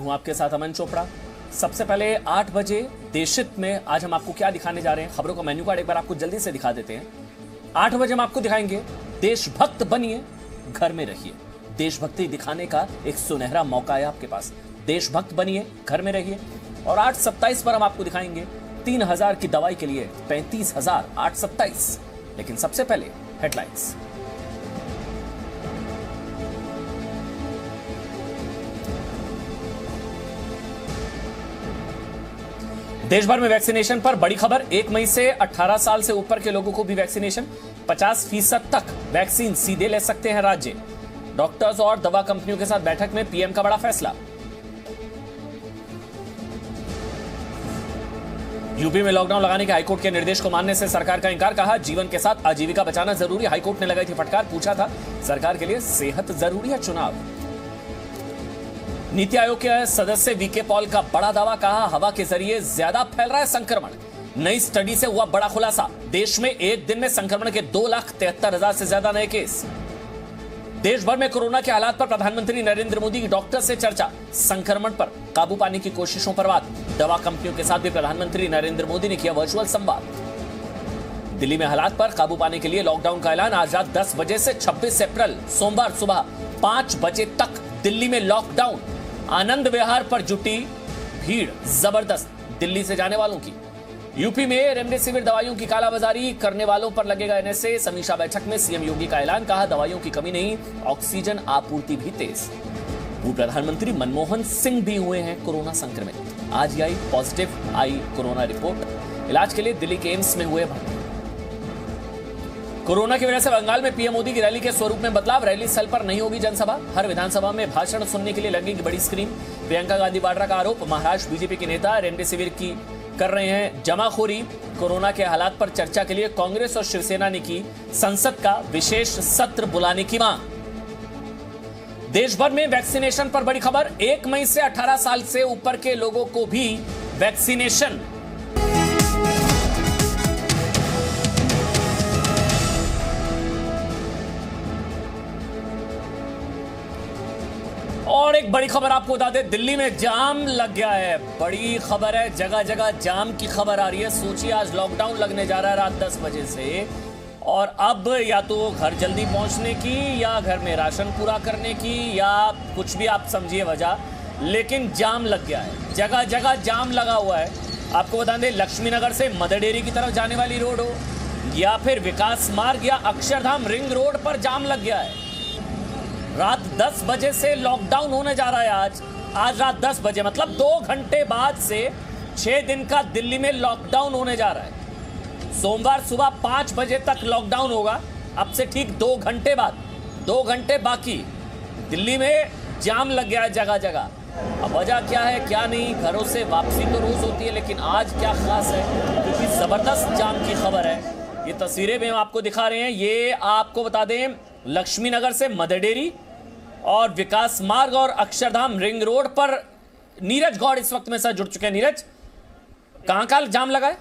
हूं आपके साथ अमन चोपड़ा। सबसे पहले 8 बजे देशहित में आज हम आपको क्या दिखाने जा रहे हैं, खबरों का मेन्यू कार्ड एक बार आपको जल्दी से दिखा देते हैं। 8 बजे हम आपको दिखाएंगे देशभक्त बनिए, घर में रहिए। देशभक्ति दिखाने का एक सुनहरा मौका है आपके पास। देशभक्त बनिए, घर में रहिए। और 8:27 पर हम आपको दिखाएंगे 3000 की दवाई के लिए 35,000 8:27। लेकिन सबसे पहले हेडलाइंस। देश भर में वैक्सीनेशन पर बड़ी खबर। 1 मई से 18 साल से ऊपर के लोगों को भी वैक्सीनेशन। 50% तक वैक्सीन सीधे ले सकते हैं राज्य। डॉक्टर्स और दवा कंपनियों के साथ बैठक में पीएम का बड़ा फैसला। यूपी में लॉकडाउन लगाने के हाईकोर्ट के निर्देश को मानने से सरकार का इंकार। कहा जीवन के साथ आजीविका बचाना जरूरी। हाईकोर्ट ने लगाई थी फटकार। पूछा था सरकार के लिए सेहत जरूरी है चुनाव। नीति आयोग के सदस्य वीके पॉल का बड़ा दावा। कहा हवा के जरिए ज्यादा फैल रहा है संक्रमण। नई स्टडी से हुआ बड़ा खुलासा। देश में एक दिन में संक्रमण के 2,73,000 से ज्यादा नए केस। देश भर में कोरोना के हालात पर प्रधानमंत्री नरेंद्र मोदी की डॉक्टर से चर्चा। संक्रमण पर काबू पाने की कोशिशों पर बात। दवा कंपनियों के साथ भी प्रधानमंत्री नरेंद्र मोदी ने किया वर्चुअल संवाद। दिल्ली में हालात पर काबू पाने के लिए लॉकडाउन का ऐलान। आज रात 10 बजे से 26 अप्रैल सोमवार सुबह 5 बजे तक दिल्ली में लॉकडाउन। आनंद विहार पर जुटी भीड़ जबरदस्त दिल्ली से जाने वालों की। यूपी में रेमडेसिविर दवाइयों की कालाबाजारी करने वालों पर लगेगा एनएसए। समीक्षा बैठक में सीएम योगी का ऐलान। कहा दवाइयों की कमी नहीं, ऑक्सीजन आपूर्ति भी तेज। पूर्व प्रधानमंत्री मनमोहन सिंह भी हुए हैं कोरोना संक्रमित। आज आई पॉजिटिव आई कोरोना रिपोर्ट। इलाज के लिए दिल्ली के एम्स में हुए भर्ती। कोरोना की वजह से बंगाल में पीएम मोदी की रैली के स्वरूप में बदलाव। रैली स्थल पर नहीं होगी जनसभा। हर विधानसभा में भाषण सुनने के लिए लगेगी बड़ी स्क्रीन। प्रियंका गांधी वाड्रा का आरोप। महाराष्ट्र बीजेपी के नेता रेमडेसिविर की कर रहे हैं जमाखोरी। कोरोना के हालात पर चर्चा के लिए कांग्रेस और शिवसेना ने की संसद का विशेष सत्र बुलाने की मांग। देश भर में वैक्सीनेशन पर बड़ी खबर। 1 मई से 18 साल से ऊपर के लोगों को भी वैक्सीनेशन। और एक बड़ी खबर आपको बता दें, दिल्ली में जाम लग गया है। बड़ी खबर है, जगह जगह जाम की खबर आ रही है। सोचिए आज लॉकडाउन लगने जा रहा है रात 10 बजे से, और अब या तो घर जल्दी पहुंचने की या घर में राशन पूरा करने की या कुछ भी आप समझिए वजह, लेकिन जाम लग गया है। जगह जगह जाम लगा हुआ है। आपको बता दें लक्ष्मी नगर से मदर डेयरी की तरफ जाने वाली रोड हो या फिर विकास मार्ग या अक्षरधाम रिंग रोड पर जाम लग गया है। रात 10 बजे से लॉकडाउन होने जा रहा है। आज रात 10 बजे मतलब 2 घंटे बाद से 6 दिन का दिल्ली में लॉकडाउन होने जा रहा है। सोमवार सुबह 5 बजे तक लॉकडाउन होगा। अब से ठीक 2 घंटे बाद, 2 घंटे बाकी। दिल्ली में जाम लग गया है जगह जगह। अब वजह क्या है क्या नहीं, घरों से वापसी तो रोज होती है, लेकिन आज क्या खास है क्योंकि जबरदस्त जाम की खबर है। ये तस्वीरें भी हम आपको दिखा रहे हैं। ये आपको बता दें लक्ष्मी नगर से मदर डेयरी और विकास मार्ग और अक्षरधाम रिंग रोड पर। नीरज गौड़ इस वक्त में साथ जुड़ चुके हैं। नीरज, कहां जाम लगा है?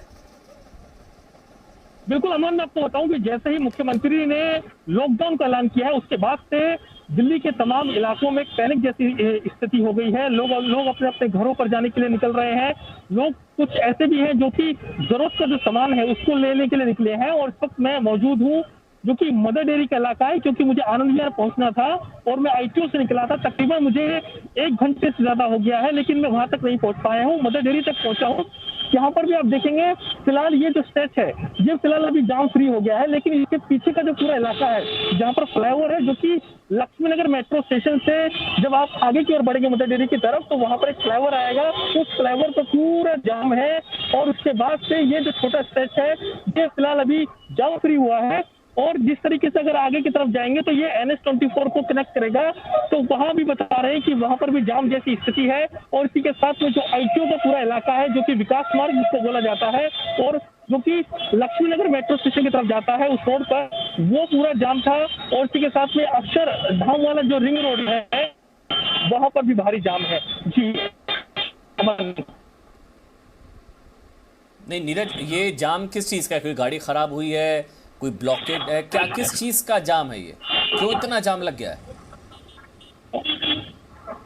बिल्कुल अमन, मैं आपको बताऊं कि जैसे ही मुख्यमंत्री ने लॉकडाउन का ऐलान किया है उसके बाद से दिल्ली के तमाम इलाकों में पैनिक जैसी स्थिति हो गई है। लोग अपने अपने घरों पर जाने के लिए निकल रहे हैं। लोग कुछ ऐसे भी हैं जो कि जरूरत का जो सामान है उसको लेने के लिए निकले हैं। और इस वक्त मैं मौजूद हूँ जो कि मदर डेयरी का इलाका है, क्योंकि मुझे आनंद विहार पहुंचना था और मैं आईटीओ से निकला था। तकरीबन मुझे 1 घंटे से ज्यादा हो गया है, लेकिन मैं वहां तक नहीं पहुंच पाया हूँ। मदर डेयरी तक पहुंचा हूँ। यहाँ पर भी आप देखेंगे फिलहाल ये जो स्ट्रेच है ये फिलहाल अभी जाम फ्री हो गया है, लेकिन इसके पीछे का जो पूरा इलाका है जहाँ पर फ्लाईओवर है, जो कि लक्ष्मी नगर मेट्रो स्टेशन से जब आप आगे की ओर बढ़ेंगे मदर डेयरी की तरफ, तो वहां पर एक फ्लाईओवर आएगा। उस फ्लाईओवर पर पूरा जाम है और उसके बाद से ये जो छोटा स्ट्रेच है ये फिलहाल अभी जाम फ्री हुआ है। और जिस तरीके से अगर आगे की तरफ जाएंगे तो ये NH24 को कनेक्ट करेगा, तो वहां भी बता रहे हैं कि वहां पर भी जाम जैसी स्थिति है। और इसी के साथ में जो आईटीओ का पूरा इलाका है जो कि विकास मार्ग जिसको बोला जाता है और जो कि लक्ष्मी नगर मेट्रो स्टेशन की तरफ जाता है, उस रोड पर वो पूरा जाम था। और इसी के साथ में अक्षरधाम वाला जो रिंग रोड है वहां पर भी भारी जाम है। जी नहीं नीरज, ये जाम किस चीज का है? कोई गाड़ी खराब हुई है, कोई ब्लॉकेड है क्या, किस चीज का जाम है ये, क्यों इतना जाम लग गया है?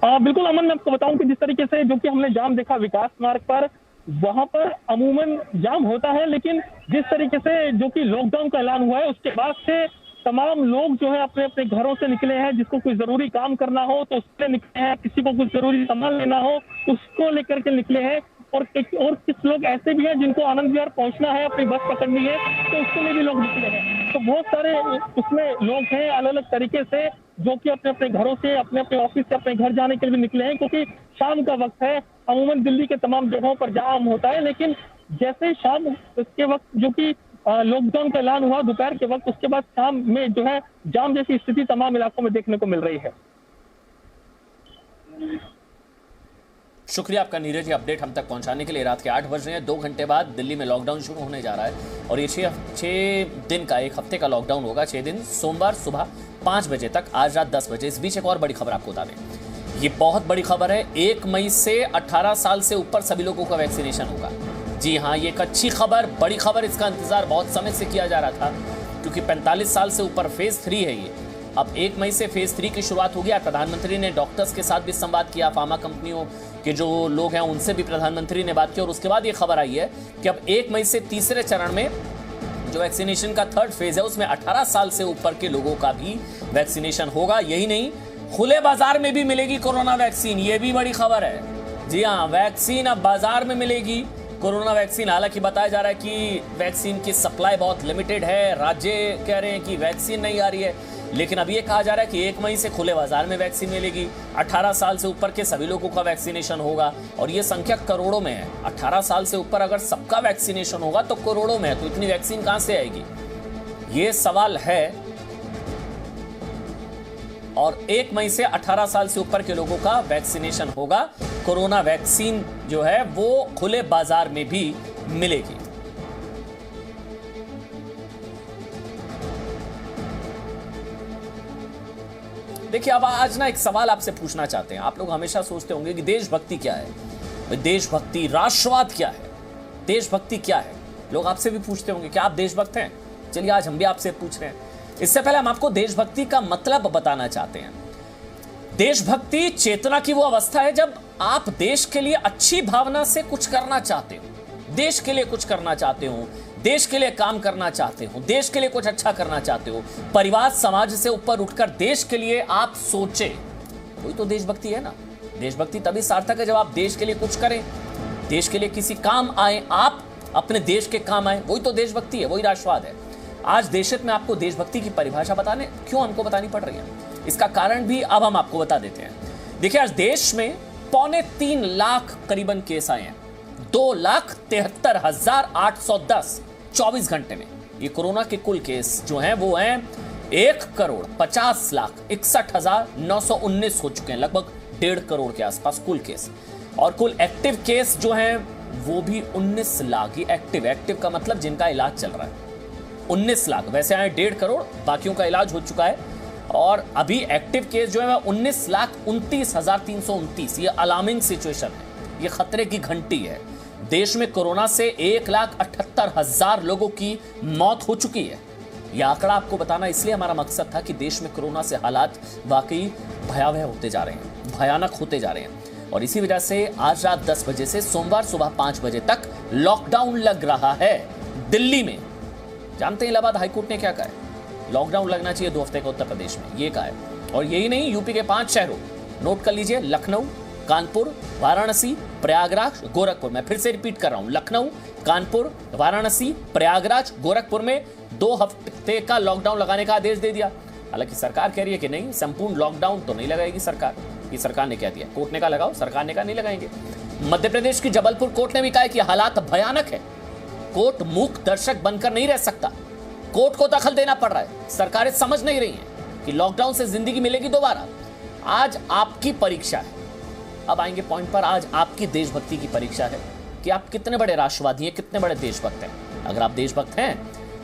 बिल्कुल अमन, मैं आपको बताऊं कि जिस तरीके से जो कि हमने जाम देखा विकास मार्ग पर, वहां पर अमूमन जाम होता है, लेकिन जिस तरीके से जो कि लॉकडाउन का ऐलान हुआ है उसके बाद से तमाम लोग जो है अपने अपने घरों से निकले हैं। जिसको कोई जरूरी काम करना हो तो उससे निकले हैं, किसी को कुछ जरूरी सामान लेना हो उसको लेकर के निकले हैं, और कुछ लोग ऐसे भी हैं जिनको आनंद विहार पहुंचना है, अपनी बस पकड़नी है, तो उसके लिए भी लोग निकले हैं। तो बहुत सारे उसमें लोग हैं अलग अलग तरीके से, जो कि अपने अपने घरों से, अपने अपने ऑफिस से अपने घर जाने के लिए निकले हैं, क्योंकि शाम का वक्त है। अमूमन दिल्ली के तमाम जगहों पर जाम होता है, लेकिन जैसे ही शाम के वक्त जो कि लॉकडाउन का ऐलान हुआ दोपहर के वक्त, उसके बाद शाम में जो है जाम जैसी स्थिति तमाम इलाकों में देखने को मिल रही है। शुक्रिया आपका नीरज, ये अपडेट हम तक पहुंचाने के लिए। रात के 8 बज रहे हैं, 2 घंटे बाद दिल्ली में लॉकडाउन शुरू होने जा रहा है और ये 6 दिन का, एक हफ्ते का लॉकडाउन होगा। 6 दिन, सोमवार सुबह 5 बजे तक, आज रात 10 बजे। इस बीच एक और बड़ी खबर आपको बता दें, ये बहुत बड़ी खबर है। 1 मई से 18 साल से ऊपर सभी लोगों का वैक्सीनेशन होगा। जी हाँ, ये एक अच्छी खबर, बड़ी खबर। इसका इंतजार बहुत समय से किया जा रहा था, क्योंकि 45 साल से ऊपर फेज 3 है ये। अब 1 मई से फेज 3 की शुरुआत होगी। प्रधानमंत्री ने डॉक्टर्स के साथ भी संवाद किया, फार्मा कंपनियों के जो लोग हैं उनसे भी प्रधानमंत्री ने बात की, और उसके बाद ये खबर आई है कि अब 1 मई से तीसरे चरण में जो वैक्सीनेशन का 3rd फेज है उसमें 18 साल से ऊपर के लोगों का भी वैक्सीनेशन होगा। यही नहीं, खुले बाजार में भी मिलेगी कोरोना वैक्सीन, ये भी बड़ी खबर है। जी हाँ, वैक्सीन अब बाजार में मिलेगी, कोरोना वैक्सीन। हालांकि बताया जा रहा है कि वैक्सीन की सप्लाई बहुत लिमिटेड है, राज्य कह रहे हैं कि वैक्सीन नहीं आ रही है, लेकिन अब ये कहा जा रहा है कि 1 मई से खुले बाजार में वैक्सीन मिलेगी। 18 साल से ऊपर के सभी लोगों का वैक्सीनेशन होगा, और ये संख्या करोड़ों में है। 18 साल से ऊपर अगर सबका वैक्सीनेशन होगा तो करोड़ों में है, तो इतनी वैक्सीन कहां से आएगी, ये सवाल है। और 1 मई से 18 साल से ऊपर के लोगों का वैक्सीनेशन होगा। कोरोना वैक्सीन जो है वो खुले बाजार में भी मिलेगी। देखिए, अब आज ना एक सवाल आपसे पूछना चाहते हैं। आप लोग हमेशा सोचते होंगे कि देशभक्ति क्या है, देशभक्ति, राष्ट्रवाद क्या है, देशभक्ति क्या है। लोग आपसे भी पूछते होंगे कि आप देशभक्त हैं। चलिए, आज हम भी आपसे पूछ रहे हैं। इससे पहले हम आपको देशभक्ति का मतलब बताना चाहते हैं। देशभक्ति चेतना की वो अवस्था है जब आप देश के लिए अच्छी भावना से कुछ करना चाहते हो, देश के लिए कुछ करना चाहते हो, देश के लिए काम करना चाहते हो, देश के लिए कुछ अच्छा करना चाहते हो, परिवार समाज से ऊपर उठकर देश के लिए आप सोचे, वही तो देशभक्ति है ना। देशभक्ति तभी सार्थक है जब आप देश के लिए कुछ करें, देश के लिए किसी काम आए, आप अपने देश के काम आए, वही तो देशभक्ति है, वही राष्ट्रवाद है। आज देशहित में आपको देशभक्ति की परिभाषा बताने क्यों हमको बतानी पड़ रही है, इसका कारण भी अब हम आपको बता देते हैं। देखिए, आज देश में 3.25 लाख करीबन केस आए हैं, 2,73,810 24 घंटे में। ये कोरोना के कुल केस जो हैं वो हैं 1,50,61,919 हो चुके हैं, लगभग 1.5 करोड़ के आसपास कुल केस। और कुल एक्टिव केस जो हैं वो भी 19 लाख। ये एक्टिव का मतलब जिनका इलाज चल रहा है, 19 लाख। वैसे आए 1.5 करोड़, बाकियों का इलाज हो चुका है। और अभी एक्टिव केस जो है वह 19,29,329। ये अलार्मिंग सिचुएशन है, ये खतरे की घंटी है। देश में कोरोना से 1,78,000 लोगों की मौत हो चुकी है। यह आंकड़ा आपको बताना इसलिए हमारा मकसद था कि देश में कोरोना से हालात वाकई भयावह होते जा रहे हैं, भयानक होते जा रहे हैं। और इसी वजह से आज रात 10 बजे से सोमवार सुबह 5 बजे तक लॉकडाउन लग रहा है दिल्ली में। जानते हैं इलाहाबाद हाईकोर्ट ने क्या कहा है? लॉकडाउन लगना चाहिए 2 हफ्ते का उत्तर प्रदेश में, ये कहा है। और यही नहीं, यूपी के 5 शहरों, नोट कर लीजिए, लखनऊ, कानपुर, वाराणसी, प्रयागराज, गोरखपुर। मैं फिर से रिपीट कर रहा हूं, लखनऊ, कानपुर, वाराणसी, प्रयागराज, गोरखपुर में 2 हफ्ते का लॉकडाउन लगाने का आदेश दे दिया। हालांकि सरकार कह रही है कि नहीं, संपूर्ण लॉकडाउन तो नहीं लगाएगी सरकार। ये सरकार ने कह दिया, कोर्ट ने कहा लगाओ, सरकार ने कहा नहीं लगाएंगे। मध्य प्रदेश की जबलपुर कोर्ट ने भी कहा कि हालात भयानक है, कोर्ट मूक दर्शक बनकर नहीं रह सकता, कोर्ट को दखल देना पड़ रहा है। सरकारें समझ नहीं रही हैं कि लॉकडाउन से जिंदगी मिलेगी दोबारा। आज आपकी परीक्षा है, अब आएंगे पॉइंट पर। आज आपकी देशभक्ति की परीक्षा है कि आप कितने बड़े राष्ट्रवादी हैं, कितने बड़े देशभक्त हैं। अगर आप देशभक्त हैं,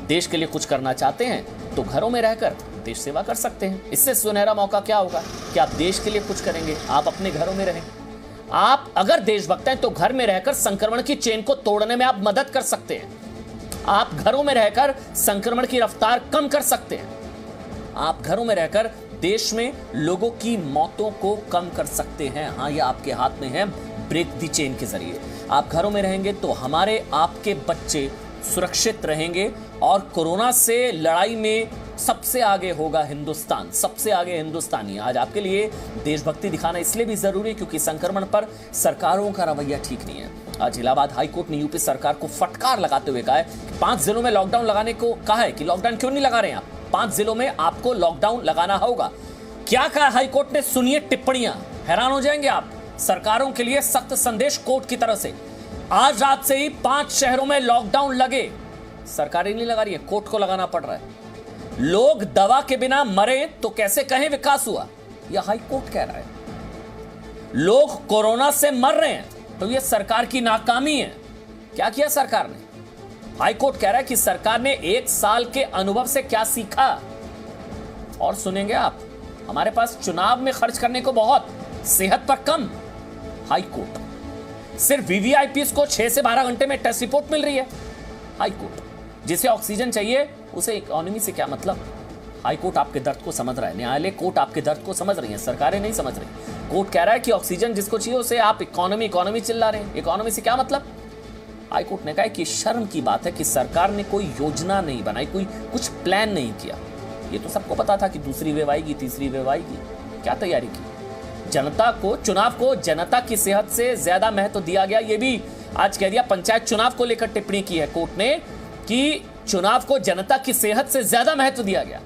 देश के लिए कुछ करना चाहते हैं, तो घरों में रहकर देश सेवा कर सकते हैं। इससे सुनहरा मौका क्या होगा कि आप देश के लिए कुछ करेंगे, आप अपने घरों में रहें। आप अगर देशभक्त हैं तो घर में रहकर संक्रमण की चेन को तोड़ने में आप मदद कर सकते हैं। आप घरों में रहकर संक्रमण की रफ्तार कम कर सकते हैं। आप घरों में रहकर देश में लोगों की मौतों को कम कर सकते हैं। हाँ, ये आपके हाथ में है, ब्रेक दी चेन के जरिए। आप घरों में रहेंगे तो हमारे आपके बच्चे सुरक्षित रहेंगे और कोरोना से लड़ाई में सबसे आगे होगा हिंदुस्तान, सबसे आगे हिंदुस्तानी। आज आपके लिए देशभक्ति दिखाना इसलिए भी जरूरी है क्योंकि संक्रमण पर सरकारों का रवैया ठीक नहीं है। आज इलाहाबाद हाई कोर्ट ने यूपी सरकार को फटकार लगाते हुए कहा है कि 5 जिलों में लॉकडाउन लगाने को कहा है कि लॉकडाउन क्यों नहीं लगा रहे हैं आप? 5 जिलों में आपको लॉकडाउन लगाना होगा। क्या कहा हाई कोर्ट ने? सुनिए टिप्पणियां, हैरान हो जाएंगे आप। सरकारों के लिए सख्त संदेश कोर्ट की तरफ से। आज रात से ही 5 शहरों में लॉकडाउन लगे। सरकारें नहीं लगा रही है, कोर्ट को लगाना पड़ रहा है। लोग दवा के बिना मरे तो कैसे कहें विकास हुआ? यह हाई कोर्ट कह रहा है। लोग कोरोना से मर रहे हैं तो यह सरकार की नाकामी है। क्या किया सरकार ने? हाई कोर्ट कह रहा है कि सरकार ने 1 साल के अनुभव से क्या सीखा। और सुनेंगे आप, हमारे पास चुनाव में खर्च करने को बहुत, सेहत पर कम। High court. सिर्फ वीवीआईपीएस को 6 से 12 घंटे में टेस्ट रिपोर्ट मिल रही है। High court. जिसे ऑक्सीजन चाहिए उसे इकोनॉमी से क्या मतलब? हाई कोर्ट आपके दर्द को समझ रहा है, न्यायालय कोर्ट आपके दर्द को समझ रही है, सरकारें नहीं समझ रही। कोर्ट कह रहा है कि ऑक्सीजन जिसको चाहिए उसे आप इकोनॉमी चिल्ला रहे हैं। इकोनॉमी से क्या मतलब? हाई कोर्ट ने कहा कि शर्म की बात है कि सरकार ने कोई योजना नहीं बनाई, कोई कुछ प्लान नहीं किया। ये तो सबको पता था कि दूसरी वेव आएगी, तीसरी वेव आएगी। क्या तैयारी की? जनता को, चुनाव को जनता की सेहत से ज्यादा महत्व दिया गया। ये भी आज कह दिया। पंचायत चुनाव को लेकर टिप्पणी की है कोर्ट ने कि चुनाव को जनता की सेहत से ज्यादा महत्व दिया गया।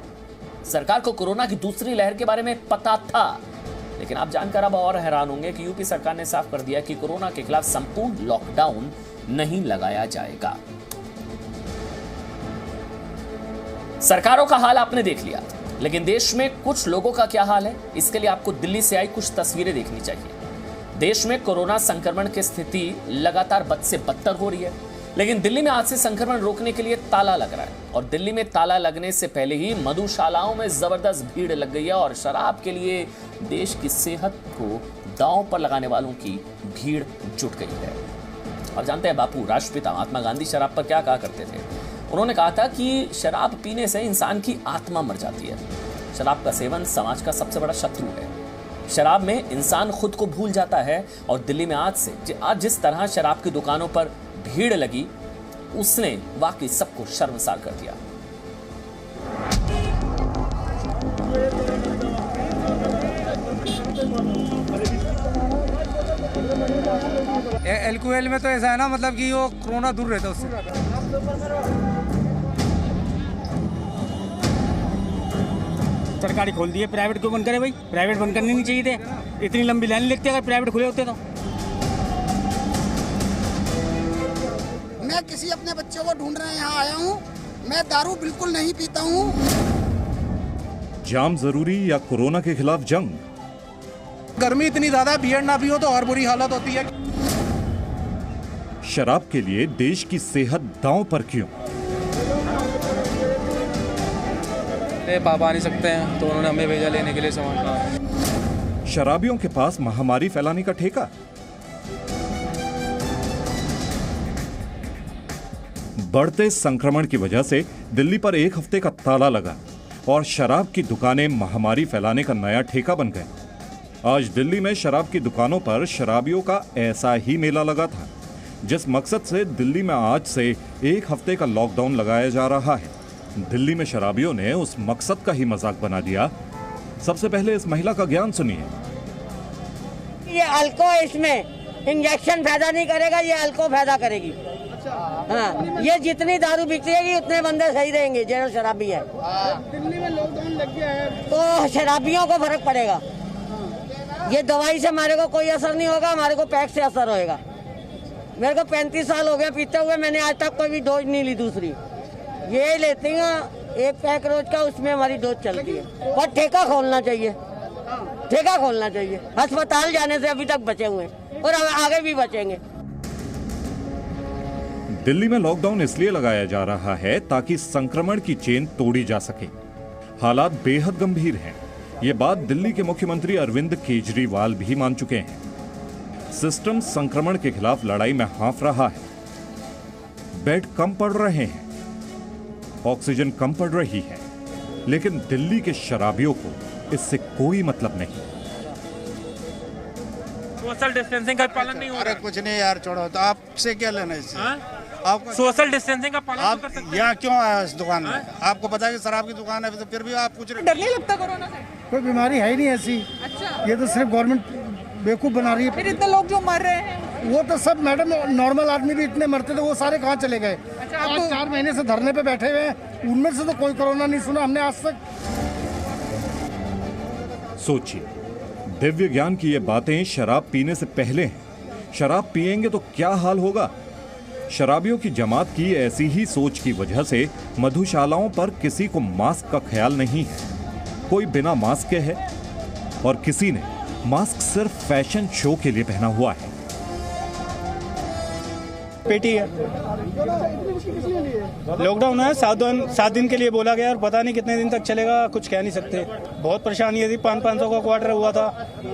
सरकार को कोरोना की दूसरी लहर के बारे में पता था, लेकिन आप जानकर अब और हैरान होंगे कि यूपी सरकार ने साफ कर दिया कि कोरोना के खिलाफ संपूर्ण लॉकडाउन नहीं लगाया जाएगा। सरकारों का हाल आपने देख लिया, लेकिन देश में कुछ लोगों का क्या हाल है, इसके लिए आपको दिल्ली से आई कुछ तस्वीरें देखनी चाहिए। देश में कोरोना संक्रमण की स्थिति लगातार बद से बदतर हो रही है, लेकिन दिल्ली में आज से संक्रमण रोकने के लिए ताला लग रहा है। और दिल्ली में ताला लगने से पहले ही मधुशालाओं में जबरदस्त भीड़ लग गई है और शराब के लिए देश की सेहत को दांव पर लगाने वालों की भीड़ जुट गई है। और जानते हैं बापू राष्ट्रपिता महात्मा गांधी शराब पर क्या कहा करते थे? उन्होंने कहा था कि शराब पीने से इंसान की आत्मा मर जाती है। शराब का सेवन समाज का सबसे बड़ा शत्रु है। शराब में इंसान खुद को भूल जाता है और दिल्ली में आज जिस तरह शराब की दुकानों पर भीड़ लगी, उसने वाकई सबको शर्मसार कर दिया। एल्कोहल में तो ऐसा है ना, मतलब कि वो कोरोना दूर रहता है उससे। सरकारी खोल दिए, प्राइवेट क्यों बंद करे भाई? प्राइवेट बंद करने नहीं चाहिए थे, इतनी लंबी लाइन लगती अगर प्राइवेट खुले होते तो। मैं किसी अपने बच्चों को ढूंढ रहे यहाँ आया हूँ। मैं दारू बिल्कुल नहीं पीता हूँ। जाम जरूरी या कोरोना के खिलाफ जंग? गर्मी इतनी ज्यादा, बियर ना पियो तो और बुरी हालत होती है। शराब के लिए देश की सेहत दांव पर क्यों? पापा आ नहीं सकते हैं तो उन्होंने हमें भेजा लेने के लिए सामान। शराबियों के पास महामारी फैलाने का ठेका। बढ़ते संक्रमण की वजह से दिल्ली पर 1 हफ्ते का ताला लगा और शराब की दुकानें महामारी फैलाने का नया ठेका बन गए। आज दिल्ली में शराब की दुकानों पर शराबियों का ऐसा ही मेला लगा था, जिस मकसद से दिल्ली में आज से 1 हफ्ते का लॉकडाउन लगाया जा रहा है। दिल्ली में शराबियों ने उस मकसद का ही मजाक बना दिया। सबसे पहले इस महिला का ज्ञान सुनिए। ये अल्को इसमें इंजेक्शन फायदा नहीं करेगा, ये अल्को फायदा करेगी। हाँ, ये जितनी दारू बिकेगी उतने बंदे सही रहेंगे जो शराबी है। दिल्ली में लॉकडाउन लग गया है तो शराबियों को फर्क पड़ेगा। ये दवाई से हमारे को कोई असर नहीं होगा, हमारे को पैक से असर होएगा। मेरे को 35 साल हो गया पीते हुए, मैंने आज तक कोई भी डोज नहीं ली। दूसरी ये लेती हैं 1 पैक रोज का, उसमें हमारी डोज चलती है। पर ठेका खोलना चाहिए, ठेका खोलना चाहिए। अस्पताल जाने से अभी तक बचे हुए हैं और आगे भी बचेंगे। दिल्ली में लॉकडाउन इसलिए लगाया जा रहा है ताकि संक्रमण की चेन तोड़ी जा सके। हालात बेहद गंभीर हैं। ये बात दिल्ली के मुख्यमंत्री अरविंद केजरीवाल भी मान चुके हैं। सिस्टम संक्रमण के खिलाफ लड़ाई में हाँफ रहा है। बेड कम पड़ रहे हैं, ऑक्सीजन कम पड़ रही है, लेकिन दिल्ली के शराबियों को इससे कोई मतलब नहीं। सोशल डिस्टेंसिंग का पालन नहीं हो अरे रहा। कुछ नहीं यार, छोड़ो, तो आपसे क्या लेना इससे? हाँ? आपको सोशल डिस्टेंसिंग का पालन आप तो कर सकते यहाँ क्यों आए इस दुकान में? आपको पता है कि शराब की दुकान है, तो फिर भी आप पूछ रहे। डर नहीं लगता कोरोना से? कोई बीमारी है ही नहीं ऐसी। अच्छा, ये तो सिर्फ गवर्नमेंट बेवकूफ बना रही फिर है। इतने लोग जो मर रहे हैं, वो तो सब मैडम, नॉर्मल आदमी भी इतने मरते थे, वो सारे कहाँ चले गए? अच्छा, आज आपको 4 महीने से धरने पे बैठे हुए हैं, उनमें से तो कोई कोरोना नहीं सुना हमने आज तक। सोचिए, दिव्य ज्ञान की ये बातें शराब पीने से पहले हैं। शराब पिएंगे तो क्या हाल होगा? शराबियों की जमात की ऐसी ही सोच की वजह से मधुशालाओं पर किसी को मास्क का ख्याल नहीं है। कोई बिना मास्क के है और किसी ने मास्क सिर्फ फैशन शो के लिए पहना हुआ है। पेटी है, लॉकडाउन है, 7 दिन के लिए बोला गया और पता नहीं कितने दिन तक चलेगा, कुछ कह नहीं सकते। बहुत परेशानी है, 500 का क्वार्टर हुआ था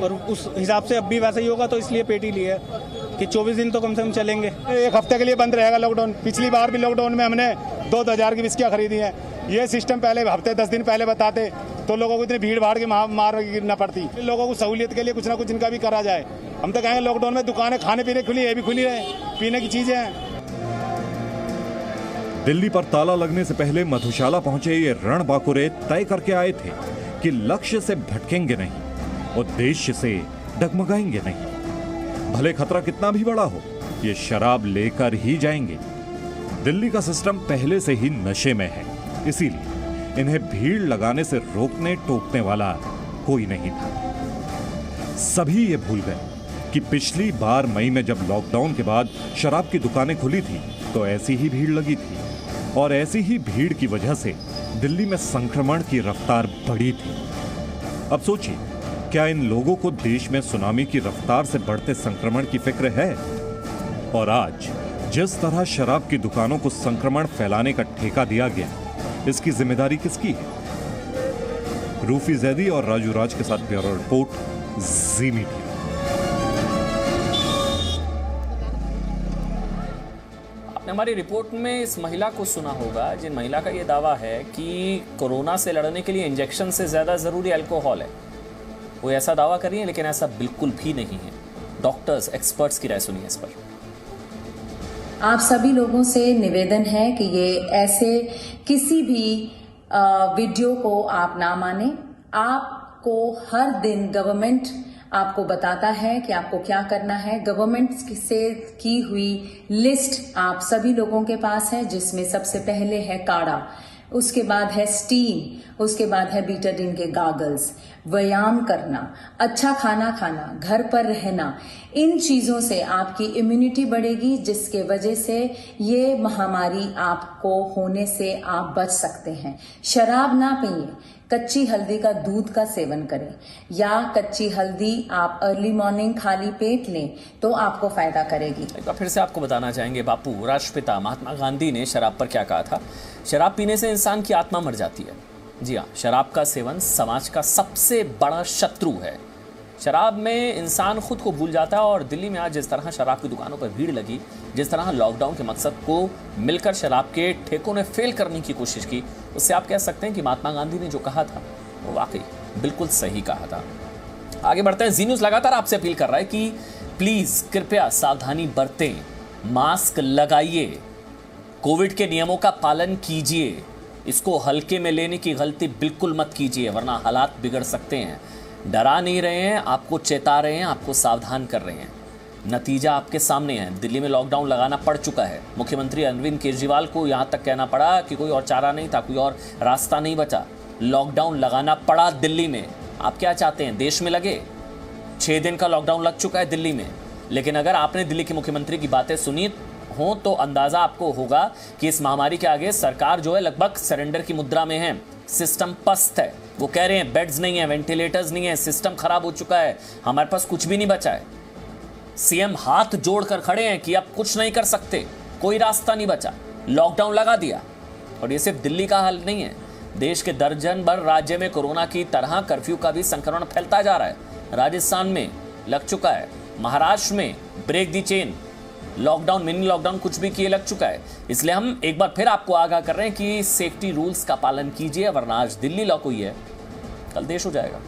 और उस हिसाब से अब भी वैसा ही होगा, तो इसलिए पेटी ली है कि 24 दिन तो कम से कम चलेंगे। 1 हफ्ते के लिए बंद रहेगा लॉकडाउन। पिछली बार भी लॉकडाउन में हमने 2,000 की बिस्कियाँ खरीदी हैं। ये सिस्टम पहले हफ्ते 10 दिन पहले बताते तो लोगों को इतनी भीड़ भाड़ के मार गिरना पड़ती। लोगों को सहूलियत के लिए कुछ ना कुछ इनका भी करा जाए। हम तो कहेंगे लॉकडाउन में दुकानें खाने पीने खुली, ये भी खुली रहे, पीने की चीजें हैं। दिल्ली पर ताला लगने से पहले मधुशाला पहुंचे ये रणबांकुरे तय करके आए थे कि लक्ष्य से भटकेंगे नहीं, उद्देश्य से डगमगाएंगे नहीं। भले खतरा कितना भी बड़ा हो, ये शराब लेकर ही जाएंगे। दिल्ली का सिस्टम पहले से ही नशे में है, इसीलिए इन्हें भीड़ लगाने से रोकने टोकने वाला कोई नहीं था। सभी ये भूल गए कि पिछली बार मई में जब लॉकडाउन के बाद शराब की दुकानें खुली थी तो ऐसी ही भीड़ लगी थी और ऐसी ही भीड़ की वजह से दिल्ली में संक्रमण की रफ्तार बढ़ी थी। अब सोचिए, क्या इन लोगों को देश में सुनामी की रफ्तार से बढ़ते संक्रमण की फिक्र है? और आज जिस तरह शराब की दुकानों को संक्रमण फैलाने का ठेका दिया गया, इसकी जिम्मेदारी किसकी है? रूफी जैदी और राजू राज के साथ ब्यूरो रिपोर्ट, जी मीडिया। आपने हमारी रिपोर्ट में इस महिला को सुना होगा, जिन महिला का यह दावा है कि कोरोना से लड़ने के लिए इंजेक्शन से ज्यादा जरूरी अल्कोहल है। वो ऐसा दावा कर रही है, लेकिन ऐसा बिल्कुल भी नहीं है। डॉक्टर्स, एक्सपर्ट्स की राय सुनिए इस पर। आप सभी लोगों से निवेदन है कि ये ऐसे किसी भी वीडियो को आप ना माने। आपको हर दिन गवर्नमेंट आपको बताता है कि आपको क्या करना है। गवर्नमेंट से की हुई लिस्ट आप सभी लोगों के पास है, जिसमें सबसे पहले है काढ़ा, उसके बाद है स्टीम, उसके बाद है बीटाडीन के गागल्स, व्यायाम करना, अच्छा खाना खाना, घर पर रहना। इन चीजों से आपकी इम्यूनिटी बढ़ेगी, जिसके वजह से ये महामारी आपको होने से आप बच सकते हैं। शराब ना पिए, कच्ची हल्दी का दूध का सेवन करें, या कच्ची हल्दी आप अर्ली मॉर्निंग खाली पेट लें तो आपको फायदा करेगी। एक बार फिर से आपको बताना चाहेंगे, बापू राष्ट्रपिता महात्मा गांधी ने शराब पर क्या कहा था। शराब पीने से इंसान की आत्मा मर जाती है। जी हाँ, शराब का सेवन समाज का सबसे बड़ा शत्रु है। शराब में इंसान खुद को भूल जाता है। और दिल्ली में आज जिस तरह शराब की दुकानों पर भीड़ लगी, जिस तरह लॉकडाउन के मकसद को मिलकर शराब के ठेकों ने फेल करने की कोशिश की, उससे आप कह सकते हैं कि महात्मा गांधी ने जो कहा था वो वाकई बिल्कुल सही कहा था। आगे बढ़ते हैं। जी न्यूज़ लगातार आपसे अपील कर रहा है कि प्लीज़ कृपया सावधानी बरतें, मास्क लगाइए, कोविड के नियमों का पालन कीजिए। इसको हल्के में लेने की गलती बिल्कुल मत कीजिए, वरना हालात बिगड़ सकते हैं। डरा नहीं रहे हैं, आपको चेता रहे हैं, आपको सावधान कर रहे हैं। नतीजा आपके सामने है। दिल्ली में लॉकडाउन लगाना पड़ चुका है। मुख्यमंत्री अरविंद केजरीवाल को यहाँ तक कहना पड़ा कि कोई और चारा नहीं था, कोई और रास्ता नहीं बचा, लॉकडाउन लगाना पड़ा दिल्ली में। आप क्या चाहते हैं, देश में लगे? 6 दिन का लॉकडाउन लग चुका है दिल्ली में। लेकिन अगर आपने दिल्ली के मुख्यमंत्री की बातें सुनी हो तो अंदाजा आपको होगा कि इस महामारी के आगे सरकार जो है लगभग सरेंडर की मुद्रा में है। सिस्टम पस्त है। वो कह रहे हैं बेड्स नहीं है, वेंटिलेटर्स नहीं है, सिस्टम खराब हो चुका है, हमारे पास कुछ भी नहीं बचा है। सीएम हाथ जोड़कर खड़े हैं कि अब कुछ नहीं कर सकते, कोई रास्ता नहीं बचा, लॉकडाउन लगा दिया। और ये सिर्फ दिल्ली का हाल नहीं है, देश के दर्जन भर राज्य में कोरोना की तरह कर्फ्यू का भी संक्रमण फैलता जा रहा है। राजस्थान में लग चुका है, महाराष्ट्र में break the chain, lockdown, mini lockdown, कुछ भी किए लग चुका है। इसलिए हम एक बार फिर आपको आगाह कर रहे हैं कि सेफ्टी रूल्स का पालन कीजिए, वरना आज दिल्ली लॉक हुई है, कल देश हो जाएगा।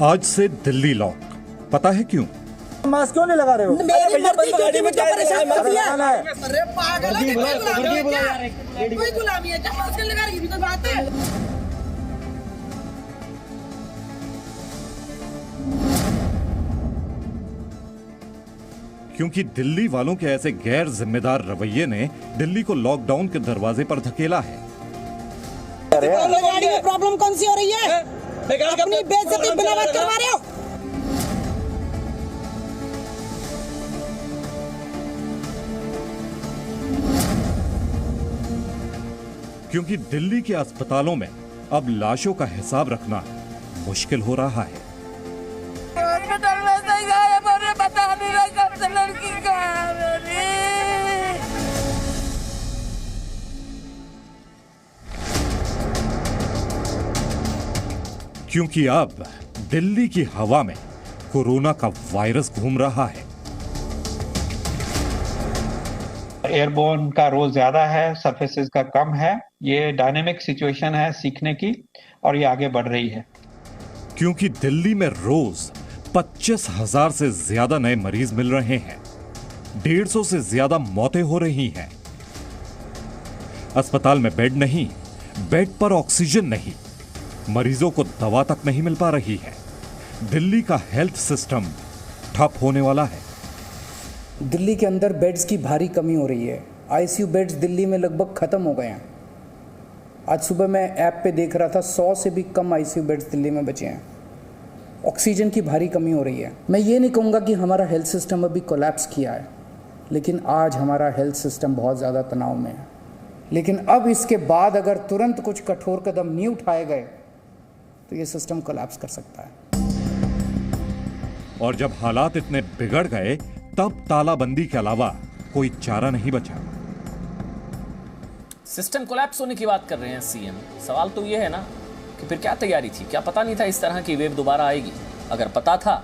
आज से दिल्ली लॉक, पता है क्यों? मास्क क्यों नहीं लगा रहे हो? मेरी मर्जी क्योंकि मुझे परेशान कर दिया। अरे पागल है, कोई गुलामी है क्या? मास्क लगा रही तो बात है। क्योंकि दिल्ली वालों के ऐसे गैर जिम्मेदार रवैये ने दिल्ली को लॉकडाउन के दरवाजे पर धकेला है। गाड़ी में प्रॉब्लम कौन सी हो रही है? अपनी बेइज्जती बिना बात करवा रहे हो। क्योंकि दिल्ली के अस्पतालों में अब लाशों का हिसाब रखना मुश्किल हो रहा है। हॉस्पिटल में से गायब हो रहे, बता नहीं रहा कब से लड़की गायब हो रही। क्योंकि अब दिल्ली की हवा में कोरोना का वायरस घूम रहा है। एयरबोर्न का रोल ज्यादा है, सरफेसेस का कम है। ये डायनेमिक सिचुएशन है सीखने की, और ये आगे बढ़ रही है। क्योंकि दिल्ली में रोज 25,000 से ज्यादा नए मरीज मिल रहे हैं, 150 से ज्यादा मौतें हो रही हैं। अस्पताल में बेड नहीं, बेड पर ऑक्सीजन नहीं, मरीजों को दवा तक नहीं मिल पा रही है। दिल्ली का हेल्थ सिस्टम ठप होने वाला है। दिल्ली के अंदर बेड्स की भारी कमी हो रही है। आईसीयू बेड्स दिल्ली में लगभग खत्म हो गए हैं। आज सुबह मैं ऐप पे देख रहा था, 100 से भी कम आईसीयू बेड्स दिल्ली में बचे हैं। ऑक्सीजन की भारी कमी हो रही है। मैं ये नहीं कहूँगा कि हमारा हेल्थ सिस्टम अभी कोलैप्स किया है, लेकिन आज हमारा हेल्थ सिस्टम बहुत ज़्यादा तनाव में है। लेकिन अब इसके बाद अगर तुरंत कुछ कठोर कदम नहीं उठाए गए तो ये सिस्टम कोलैप्स कर सकता है। और जब हालात इतने बिगड़ गए तब तालाबंदी के अलावा कोई चारा नहीं बचा। सिस्टम कोलैप्स होने की बात कर रहे हैं सीएम। सवाल तो ये है ना कि फिर क्या तैयारी थी? क्या पता नहीं था इस तरह की वेव दोबारा आएगी? अगर पता था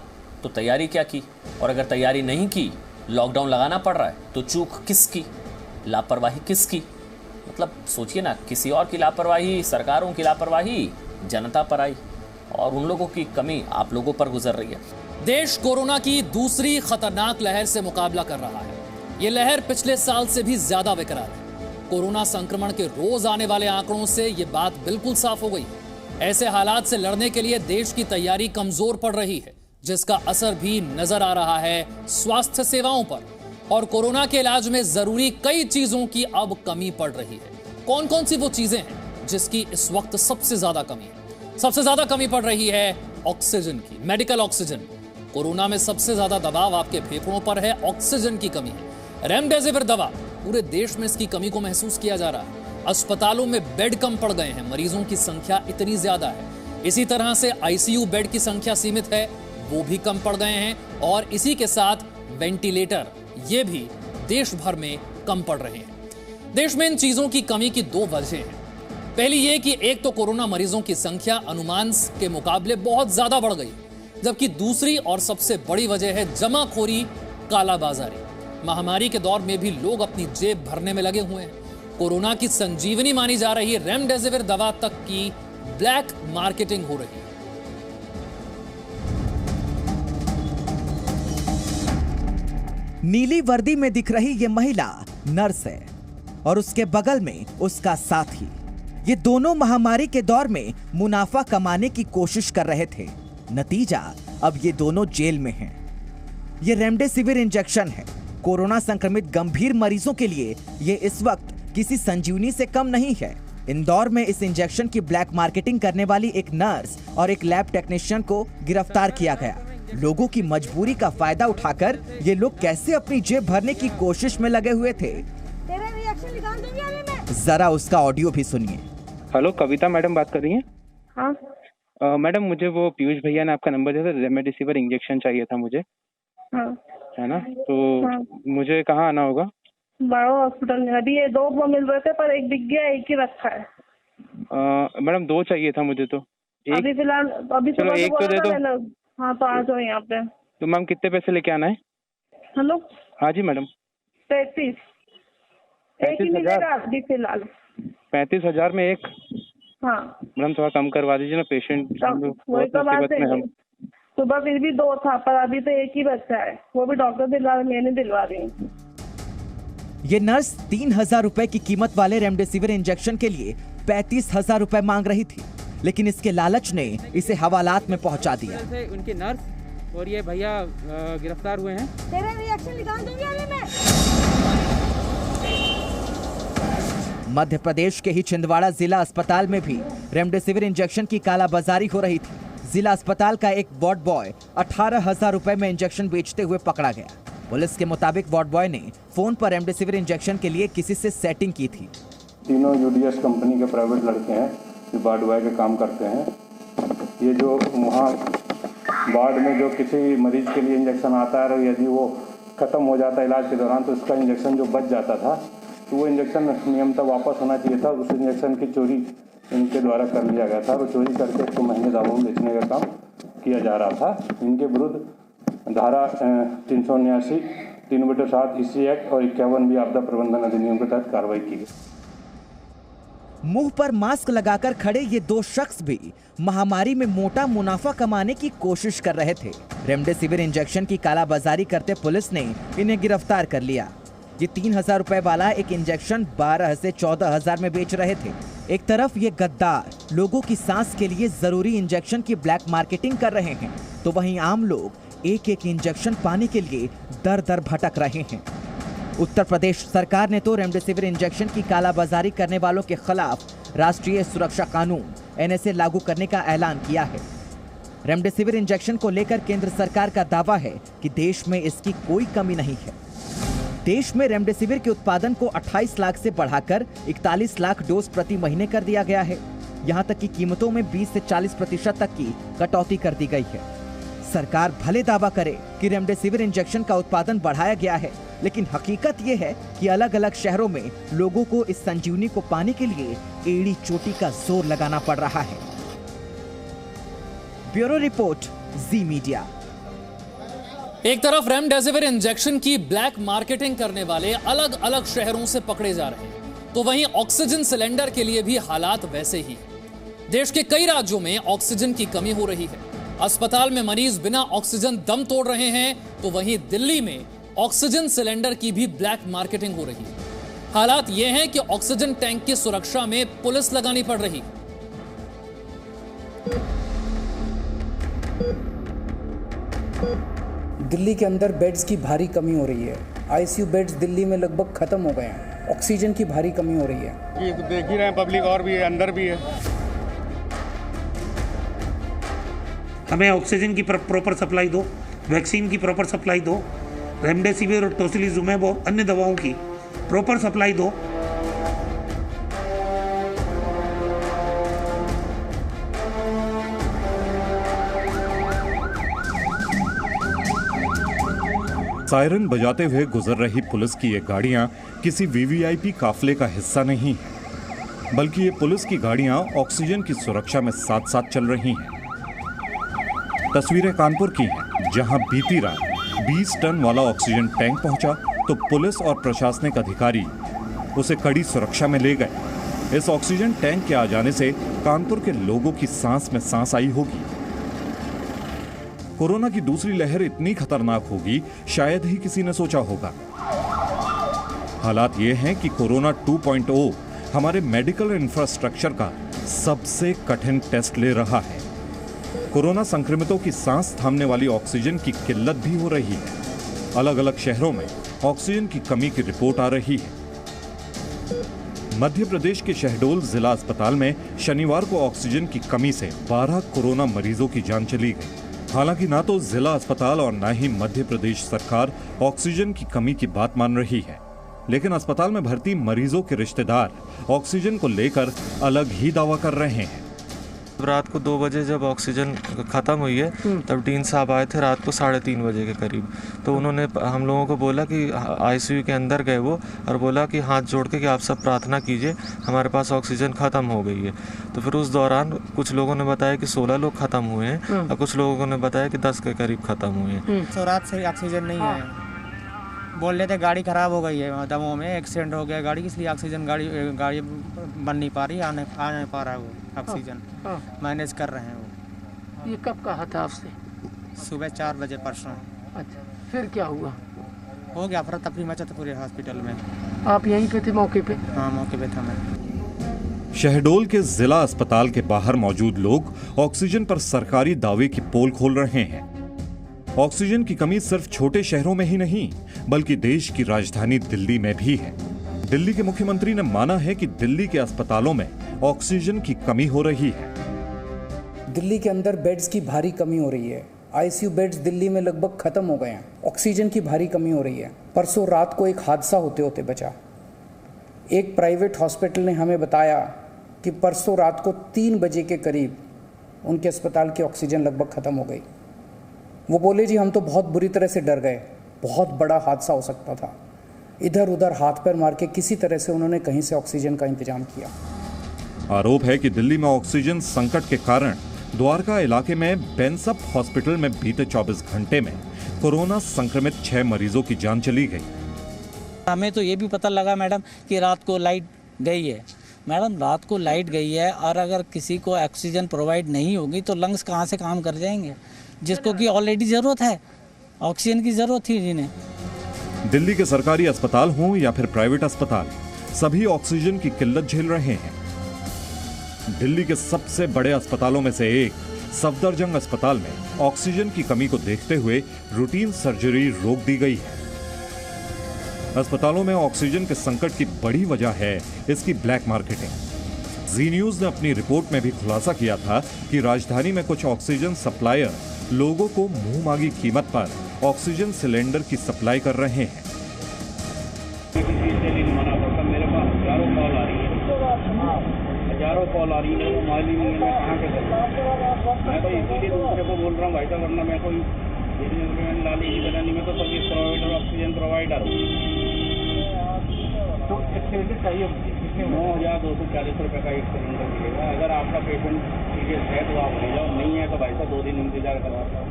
तो तैयारी क्या की? और अगर तैयारी नहीं की, लॉकडाउन लगाना पड़ रहा है, तो चूक किसकी, लापरवाही किसकी? मतलब सोचिए ना, किसी और की लापरवाही, सरकारों की लापरवाही जनता पर आई, और उन लोगों की कमी आप लोगों पर गुजर रही है। देश कोरोना की दूसरी खतरनाक लहर से मुकाबला कर रहा है। ये लहर पिछले साल से भी ज्यादा बेकरार है। कोरोना संक्रमण के रोज आने वाले आंकड़ों से ये बात बिल्कुल साफ हो गई। ऐसे हालात से लड़ने के लिए देश की तैयारी कमजोर पड़ रही है, जिसका असर भी नजर आ रहा है स्वास्थ्य सेवाओं पर। और कोरोना के इलाज में जरूरी कई चीजों की अब कमी पड़ रही है। कौन कौन सी वो चीजें हैं जिसकी इस वक्त सबसे ज्यादा कमी है? सबसे ज्यादा कमी पड़ रही है ऑक्सीजन की, मेडिकल ऑक्सीजन। कोरोना में सबसे ज्यादा दबाव आपके फेफड़ों पर है, ऑक्सीजन की कमी है। रेमडेसिविर दवा, पूरे देश में इसकी कमी को महसूस किया जा रहा है। अस्पतालों में बेड कम पड़ गए हैं, मरीजों की संख्या इतनी ज्यादा है। इसी तरह से आईसीयू बेड की संख्या सीमित है, वो भी कम पड़ गए हैं। और इसी के साथ वेंटिलेटर, ये भी देश भर में कम पड़ रहे हैं। देश में इन चीजों की कमी की दो वजह हैं। पहली ये कि एक तो कोरोना मरीजों की संख्या अनुमान के मुकाबले बहुत ज्यादा बढ़ गई, जबकि दूसरी और सबसे बड़ी वजह है जमाखोरी, कालाबाजारी। महामारी के दौर में भी लोग अपनी जेब भरने में लगे हुए हैं। कोरोना की संजीवनी मानी जा रही रेमडेसिविर दवा तक की ब्लैक मार्केटिंग हो रही है। नीली वर्दी में दिख रही ये महिला नर्स है और उसके बगल में उसका साथी। ये दोनों महामारी के दौर में मुनाफा कमाने की कोशिश कर रहे थे। नतीजा, अब ये दोनों जेल में हैं। ये रेमडेसिविर इंजेक्शन है। कोरोना संक्रमित गंभीर मरीजों के लिए ये इस वक्त किसी संजीवनी से कम नहीं है। इंदौर में इस इंजेक्शन की ब्लैक मार्केटिंग करने वाली एक नर्स और एक लैब टेक्नीशियन को गिरफ्तार किया गया। लोगों की मजबूरी का फायदा उठाकर ये लोग कैसे अपनी जेब भरने की कोशिश में लगे हुए थे, जरा उसका ऑडियो भी सुनिए। हेलो, कविता मैडम बात कर रही हैं? हाँ मैडम, मुझे वो पीयूष भैया ने आपका नंबर दिया था, रेमडेसिविर इंजेक्शन चाहिए था मुझे। हाँ है ना? तो हाँ। मुझे कहाँ आना होगा? बड़ा हॉस्पिटल में अभी ये 2 मिल रहे थे, पर एक बिक गया, एक ही रखा है। मैडम 2 चाहिए था मुझे तो। अभी फिलहाल अभी चलो एक तो दे दो। हाँ, तो आ जाओ यहाँ पे। तो मैम कितने पैसे लेके आना है? हेलो। हाँ जी मैडम। 35 एक ही मिलेगा अभी फिलहाल। 35,000 में एक? हाँ मैडम थोड़ा कम करवा दीजिए ना, पेशेंट वही तो बात है। सुबह फिर भी 2 था पर अभी तो एक ही बच्चा है, वो भी डॉक्टर दिलवा रहे, मैं नहीं दिलवा रही हूँ। ये नर्स 3,000 रुपए की कीमत वाले रेमडेसिविर इंजेक्शन के लिए 35,000 रुपए मांग रही थी, लेकिन इसके लालच ने इसे हवालात में पहुंचा दिया। उनके नर्स और ये भैया गिरफ्तार हुए हैं। तेरा रिएक्शन निकाल दूंगी अभी मैं। मध्य प्रदेश के ही छिंदवाड़ा जिला अस्पताल में भी रेमडेसिविर इंजेक्शन की कालाबाजारी हो रही थी। जिला अस्पताल का एक वार्ड बॉय 18,000 रुपए में इंजेक्शन बेचते हुए पकड़ा गया। पुलिस के मुताबिक वार्ड बॉय ने फोन पर रेमडेसिविर इंजेक्शन के लिए किसी से सेटिंग की थी। तीनों यूडीएस कंपनी के प्राइवेट लड़के हैं जो वार्ड बॉय का काम करते हैं। ये जो वहाँ वार्ड में जो किसी मरीज के लिए इंजेक्शन आता है और यदि वो खत्म हो जाता है इलाज के दौरान तो उसका इंजेक्शन जो बच जाता था तो वो इंजेक्शन नियमतः वापस होना चाहिए था। उस इंजेक्शन की चोरी इनके द्वारा कर लिया गया था और चोरी करके इसको महंगे दामों में बेचने का काम किया जा रहा था। इनके विरुद्ध धारा 379 3/7 ईसी एक्ट और 51 आपदा प्रबंधन अधिनियम के तहत कार्रवाई की गई। मुंह पर मास्क लगाकर खड़े ये 2 शख्स भी महामारी में मोटा मुनाफा कमाने की कोशिश कर रहे थे। रेमडेसिविर इंजेक्शन की कालाबाजारी करते पुलिस ने इन्हें गिरफ्तार कर लिया। ये 3,000 रुपए वाला एक इंजेक्शन 12 से 14,000 में बेच रहे थे। एक तरफ ये गद्दार लोगों की सांस के लिए जरूरी इंजेक्शन की ब्लैक मार्केटिंग कर रहे हैं, तो वहीं आम लोग एक एक इंजेक्शन पाने के लिए दर दर भटक रहे हैं। उत्तर प्रदेश सरकार ने तो रेमडेसिविर इंजेक्शन की कालाबाजारी करने वालों के खिलाफ राष्ट्रीय सुरक्षा कानून NSA लागू करने का ऐलान किया है। रेमडेसिविर इंजेक्शन को लेकर केंद्र सरकार का दावा है कि देश में इसकी कोई कमी नहीं है। देश में रेमडेसिविर के उत्पादन को 28 लाख से बढ़ाकर 41 लाख डोज प्रति महीने कर दिया गया है। यहाँ तक कि कीमतों में 20 से 40% तक की कटौती कर दी गई है। सरकार भले दावा करे कि रेमडेसिविर इंजेक्शन का उत्पादन बढ़ाया गया है, लेकिन हकीकत ये है कि अलग अलग शहरों में लोगों को इस संजीवनी को पाने के लिए एड़ी चोटी का जोर लगाना पड़ रहा है। ब्यूरो रिपोर्ट, जी मीडिया। एक तरफ रेमडेसिविर इंजेक्शन की ब्लैक मार्केटिंग करने वाले अलग अलग शहरों से पकड़े जा रहे हैं, तो वहीं ऑक्सीजन सिलेंडर के लिए भी हालात वैसे ही। देश के कई राज्यों में ऑक्सीजन की कमी हो रही है। अस्पताल में मरीज बिना ऑक्सीजन दम तोड़ रहे हैं, तो वहीं दिल्ली में ऑक्सीजन सिलेंडर की भी ब्लैक मार्केटिंग हो रही है। हालात यह हैं कि ऑक्सीजन टैंक की सुरक्षा में पुलिस लगानी पड़ रही। दिल्ली के अंदर बेड्स की भारी कमी हो रही है। आईसीयू बेड्स दिल्ली में लगभग खत्म हो गए हैं। ऑक्सीजन की भारी कमी हो रही है। ये देख ही रहे हैं, पब्लिक और भी है, अंदर भी है। हमें ऑक्सीजन की प्रॉपर सप्लाई दो, वैक्सीन की प्रॉपर सप्लाई दो, रेमडेसिविर और टोसिलिजुमैब और अन्य दवाओं की प्रॉपर सप्लाई दो। सायरन बजाते हुए गुजर रही पुलिस की ये गाड़ियां किसी वीवीआईपी काफले का हिस्सा नहीं है, बल्कि ये पुलिस की गाड़ियां ऑक्सीजन की सुरक्षा में साथ साथ चल रही हैं। तस्वीरें कानपुर की हैं, जहां बीती रात 20 टन वाला ऑक्सीजन टैंक पहुंचा तो पुलिस और प्रशासनिक अधिकारी उसे कड़ी सुरक्षा में ले गए। इस ऑक्सीजन टैंक के आ जाने से कानपुर के लोगों की सांस में सांस आई होगी। कोरोना की दूसरी लहर इतनी खतरनाक होगी शायद ही किसी ने सोचा होगा। हालात ये हैं कि कोरोना 2.0 हमारे मेडिकल इंफ्रास्ट्रक्चर का सबसे कठिन टेस्ट ले रहा है। कोरोना संक्रमितों की सांस थामने वाली ऑक्सीजन की किल्लत भी हो रही है। अलग अलग शहरों में ऑक्सीजन की कमी की रिपोर्ट आ रही है। मध्य प्रदेश के शहडोल जिला अस्पताल में शनिवार को ऑक्सीजन की कमी से 12 कोरोना मरीजों की जान चली गई। हालांकि ना तो जिला अस्पताल और ना ही मध्य प्रदेश सरकार ऑक्सीजन की कमी की बात मान रही है, लेकिन अस्पताल में भर्ती मरीजों के रिश्तेदार ऑक्सीजन को लेकर अलग ही दावा कर रहे हैं। रात को 2 बजे जब ऑक्सीजन ख़त्म हुई है तब डीन साहब आए थे रात को 3:30 बजे के करीब। तो उन्होंने हम लोगों को बोला कि आईसीयू के अंदर गए वो और बोला कि हाथ जोड़ के कि आप सब प्रार्थना कीजिए, हमारे पास ऑक्सीजन ख़त्म हो गई है। तो फिर उस दौरान कुछ लोगों ने बताया कि 16 लोग ख़त्म हुए हैं और कुछ लोगों ने बताया कि 10 के करीब ख़त्म हुए हैं। तो रात से ऑक्सीजन नहीं है, बोल रहे थे गाड़ी ख़राब हो गई है, दमों में एक्सीडेंट हो गया गाड़ी, इसलिए ऑक्सीजन गाड़ी बन नहीं पा रही, आ नहीं पा रहा है वो ऑक्सीजन मैनेज कर रहे हैं वो। ये कब कहा था आपसे? सुबह 4 बजे परसों। अच्छा, फिर क्या हुआ? हो गया अफरा तफरी मचा था पूरे हॉस्पिटल में। आप यहीं पे थे मौके पे? हाँ, मौके पे था मैं। शहडोल के जिला अस्पताल के बाहर मौजूद लोग ऑक्सीजन पर सरकारी दावे की पोल खोल रहे हैं। ऑक्सीजन की कमी सिर्फ छोटे शहरों में ही नहीं बल्कि देश की राजधानी दिल्ली में भी है। दिल्ली के मुख्यमंत्री ने माना है कि दिल्ली के अस्पतालों में ऑक्सीजन की कमी हो रही है। दिल्ली के अंदर बेड्स की भारी कमी हो रही है। आईसीयू बेड्स दिल्ली में लगभग खत्म हो गए हैं। ऑक्सीजन की भारी कमी हो रही है। परसों रात को एक हादसा होते होते बचा। एक प्राइवेट हॉस्पिटल ने हमें बताया कि परसों रात को 3 बजे के करीब उनके अस्पताल की ऑक्सीजन लगभग खत्म हो गई। वो बोले जी हम तो बहुत बुरी तरह से डर गए, बहुत बड़ा हादसा हो सकता था। इधर उधर हाथ पैर मार के किसी तरह से उन्होंने कहीं से ऑक्सीजन का इंतजाम किया। आरोप है कि दिल्ली में ऑक्सीजन संकट के कारण द्वारका इलाके में बेंसप हॉस्पिटल में बीते 24 घंटे में कोरोना संक्रमित 6 मरीजों की जान चली गई। हमें तो ये भी पता लगा मैडम कि रात को लाइट गई है। मैडम रात को लाइट गई है और अगर किसी को ऑक्सीजन प्रोवाइड नहीं होगी तो लंग्स कहाँ से काम कर जाएंगे, जिसको कि ऑलरेडी ज़रूरत है, ऑक्सीजन की ज़रूरत थी जिन्हें। दिल्ली के सरकारी अस्पताल हों या फिर प्राइवेट अस्पताल, सभी ऑक्सीजन की किल्लत झेल रहे हैं। दिल्ली के सबसे बड़े अस्पतालों में से एक सफदरजंग अस्पताल में ऑक्सीजन की कमी को देखते हुए रूटीन सर्जरी रोक दी गई है। अस्पतालों में ऑक्सीजन के संकट की बड़ी वजह है इसकी ब्लैक मार्केटिंग। जी न्यूज ने अपनी रिपोर्ट में भी खुलासा किया था कि राजधानी में कुछ ऑक्सीजन सप्लायर लोगों को मुंह मांगी कीमत पर ऑक्सीजन सिलेंडर की सप्लाई कर रहे हैं। हजारों कॉल आ रही है, वो माली नहीं है, मैं कहाँ के करूँ? मैं तो इसीलिए दूसरे को बोल रहा हूँ भाई साहब, वरना मैं कोई लाली की तरह नहीं, मैं तो सर्विस प्रोवाइडर, ऑक्सीजन प्रोवाइडर हूँ। तो एक सिलेंडर चाहिए 9,240 रुपये का एक सिलेंडर मिलेगा। अगर आपका पेशेंट सीरियस है तो आप ले जाओ, नहीं है तो भाई साहब 2 दिन इंतजार करवाता हूँ।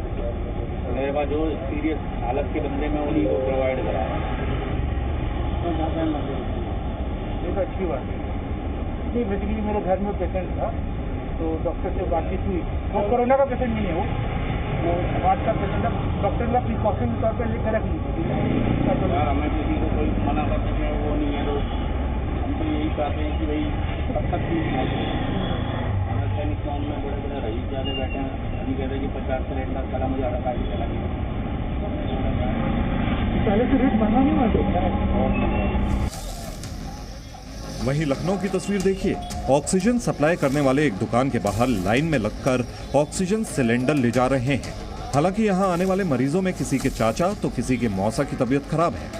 मेरे पास जो सीरियस हालत के बंदे में उन्हीं को प्रोवाइड करा रहा हूँ। तो अच्छी बात है। बेसिकली मेरे घर में पेशेंट था तो डॉक्टर से बातचीत हुई। वो कोरोना का पेशेंट नहीं है, वो हार्ट का पेशेंट है। डॉक्टर ने प्रिकॉशन के तौर पर लेकर रख ली। यार हमें किसी को कोई मना करने में वो नहीं है, तो हम तो यही चाहते हैं कि भाई कब तक ठीक है। हमें सैनिक टाउन में बड़े बड़े रईस ज़्यादा बैठे हैं, अभी कहते हैं कि 50 सिलेंडर चला, मुझे आधा गाड़ी चला गया। पहले से रेट बढ़ा नहीं हुआ। वहीं लखनऊ की तस्वीर देखिए। ऑक्सीजन सप्लाई करने वाले एक दुकान के बाहर लाइन में लगकर ऑक्सीजन सिलेंडर ले जा रहे हैं। हालांकि यहां आने वाले मरीजों में किसी के चाचा तो किसी के मौसा की तबीयत खराब है।